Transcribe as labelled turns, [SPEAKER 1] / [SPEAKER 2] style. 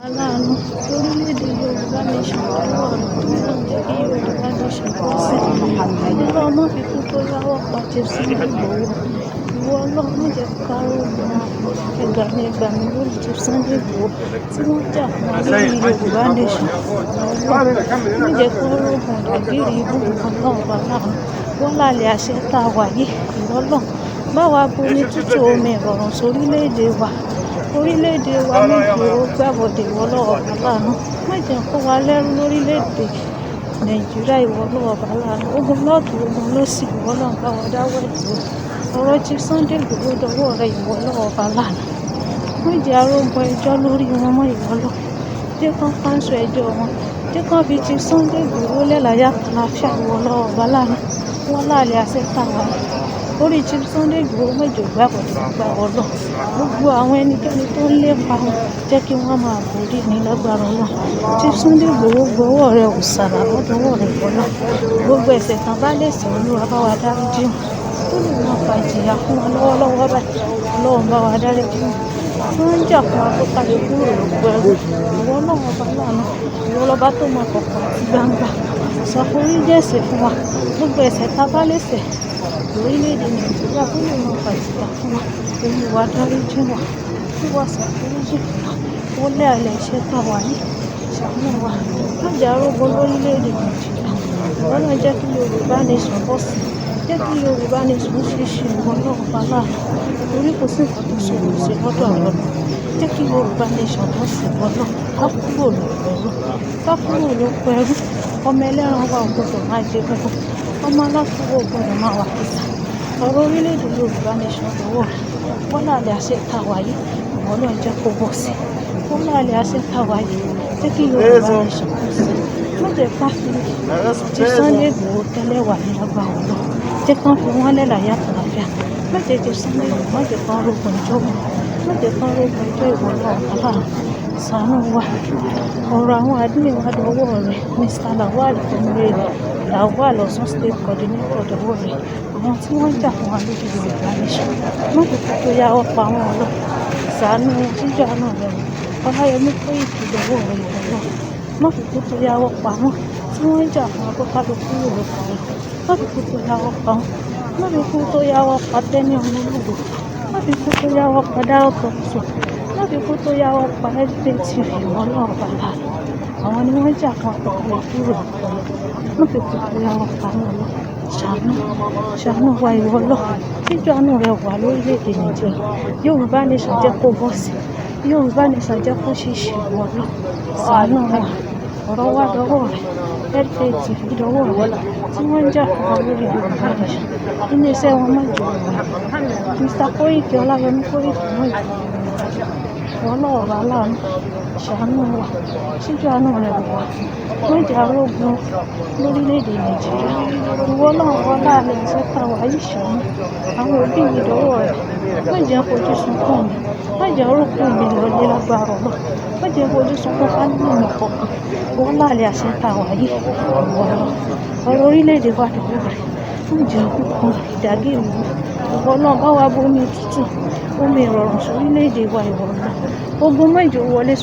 [SPEAKER 1] aláàánú lórílẹ̀‐èdè Yorùbá nation lọ́wọ́ rẹ̀ tó ń jẹ́ kí Yorùbá nation bọ́ sí Ọlọ́run má fi kú tó yáwọ́ pa Chief Sunday Igboho ìwọ Ọlọ́run má jẹ́ ká rògùn ẹgbàmí lórí Chief Sunday Igboho tí wọ́n jà fún wa lórí Yorùbá nation Ọlọ́run má jẹ́ ká rògùn dàgìrì ibú Ọlọ́run bàbá wọn lálẹ́ àṣẹ tá a wà yìí ìwọ Ọlọ́run bá wa bomi tútù omi ìrọ̀rùn sórílẹ̀‐èdè wa orílẹ̀‐èdè wa méjì ó gbàbọ̀dé ìwọ Ọlọ́run bàbá láàánú má jẹ́ kó wa lẹ́rú lórílẹ̀‐èdè Nàìjíríà ìwọ Ọlọ́run bàbá láàánú ogun lọ́ọ̀tún ogun lósì ìwọ Ọlọ́run bá wa dáwọ́ ètò ọ̀rọ̀ Chief Sunday Igboho dọwọ́ rẹ ìwọ Ọlọ́run bàbá láàánú má jẹ́ arógun ẹjọ́ lórí wọn mọ́ ìwọ Ọlọ́run jẹ́ kán káńsù ẹjọ́ wọn jẹ́ kán fi Chief Sunday Igboho lẹ́làyà àlàáfíà ìwọ Ọlọ́run bàbá láàánú wọn láàlẹ́ àṣẹ táwa orí Chief Sunday Igboho méjì gbàbọ̀dé gbà Ọlọ́run gbogbo àwọn ẹnikẹ́ni tó ń lépa wọn jẹ́ kí wọ́n máa borí ní lágbára Ọlọ́run Chief Sunday Igboho gbọ́wọ́ rẹ̀ ò sàrà lọ́dọ̀wọ́ rẹ̀ Ọlọ́run gbogbo ẹ̀ṣẹ̀ kan bá lè sìn Olúwa bá wa dáríjì wọn tó lè máa fa ìjìyà fún wọn lọ́wọ́lọ́wọ́ báyìí Ọlọ́run bá wa dáríjì wọn wọ́n ń jà fún wa tó kájú kúrò lóko ẹrú ìwọ Ọlọ́run ọba láàánú ìwọ lọ́ba tó mọ kọ̀ọ̀kan àti gbangba ṣàforíjì ẹ̀ṣẹ̀ fún wa gbogbo ẹ̀ṣẹ̀ tá a bá lè ṣẹ̀ orílẹ̀-èdè Nàìjíríà tó lè máa fa ìjìyà fún wa Olúwa dáríjì wa tí wàá ṣàforíjì fún wa ó lé àlẹ́ iṣẹ́ tá a wà yìí ṣàánú wa má jẹ́ arógbó lórílẹ̀-èdè Nàìjíríà ìwọ náà jẹ́ kí Yorùbá nation bọ́ sí jẹ́ kí Yorùbá nation ṣíṣe ìwọ náà bá láàánú torí kò sí nǹkan tó ṣòro sí lọ́dọ̀ àwọn ọ̀nà jẹ́ kí Yorùbá nation bọ́ sí ìwọ náà ká kúrò lóko ẹrú ọmọ ẹlẹ́ran wa ò gbọdọ̀ máa jẹ gbogbo ọmọ aláfọwọ́ gbọdọ̀ máa wà kíta ọ̀rọ̀ orílẹ̀-èdè Yorùbá nation lọ́wọ́ rẹ̀ wọ́n láàlẹ́ àṣẹ tá a wà yìí ìwọ náà jẹ́ kó bọ̀ sí wọ́n láàlẹ́ àṣẹ tá a wà yìí jẹ́ kí Yorùbá nation bọ̀ sí má jẹ́ ká fi Chief Sunday Igboho tẹ́lẹ̀ wà ní agbára Ọlọ́run jẹ́ ká fi wọ́n lẹ́làyà àlàáfíà má jẹ́ Chief Sunday Igboho má jẹ́ ká rógun ìjọba má jẹ́ ká rógun ìjọ ìwọ Ọlọ́run aláàánú ṣàánú wa ọ̀rọ̀ àwọn àdúgbò wa dọwọ́ rẹ̀ Mr. Lawal Emire Lawal Ọ̀ṣun State Coordinator dọwọ́ rẹ̀ àwọn tí wọ́n jà fún wa lójú Yorùbá nation má jẹ́ kó tó yá ọ̀pọ̀ àwọn ọ̀rọ̀ ṣàánú jíjà náà rẹ̀ Ọláyẹmí Kóìkì dọwọ́ rẹ̀ ìwọ náà má fi kó tó yá ọ̀pọ̀ àwọn tí wọ́n jà fún akọ́kálukú Yorùbá rẹ̀ má fi kó tó yá ọ̀pọ̀ àwọn má fi kó tó yá ọ̀pọ̀ Tẹ́ní Ọmọlúgbò má fi kó tó yá ọ̀pọ̀ Dáútọ̀ Sùn má fi kó tó yá ọ̀pọ̀ Heritage TV ìwọ náà bá láàánú àwọn ni wọ́n jà fún akọ́kálukú Yorùbá rẹ̀ má fi kó tó yá ọ̀pọ̀ àwọn lọ ṣàánú wa ìwọ Ọlọ́run tíjú àánú rẹ wà lórílẹ̀‐èdè Nàìjíríà Yorùbá nation jẹ́ kó bọ́ sí Yorùbá nation jẹ́ kó ṣíṣe ìwọ Ọlọ́run ṣàánú wa ọ̀rọ̀ wa dọwọ́ rẹ̀ Heritage TV dọwọ́ rẹ̀ tí wọ́n ń jà fún wa lórí Yorùbá nation nínú iṣẹ́ wọn má jò wá Mr. Kóìkì Ọláyẹmí Kóìkì má jò wá Ọlọ́run bá láàánú ṣàánú wa tíjú àánú rẹ wà má jẹ́ arógun lórílẹ̀‐èdè Nàìjíríà ìwọ náà wà láàrin ẹ̀sẹ̀ táwa yìí ṣàánú àwọn òbí mi dọwọ́ rẹ̀ má jẹ́ fojú sunkún mi má jẹ́ orókùn mi lọlé lágbára Ọlọ́run má jẹ́ fojú sunkún fámìlì mi kọ̀ọ̀kan wọ́n láàrin ẹ̀sẹ̀ táwa yìí ìwọ náà ọ̀rọ̀ orílẹ̀‐èdè wa dọwọ́ rẹ̀ má jẹ́ òkùnkùn ìdágìrì mi ìwọ náà bá wa bomi tútù omi ìrọ̀rùn sórílẹ̀‐èdè wa ìwọ náà ogun má jẹ́ wọlé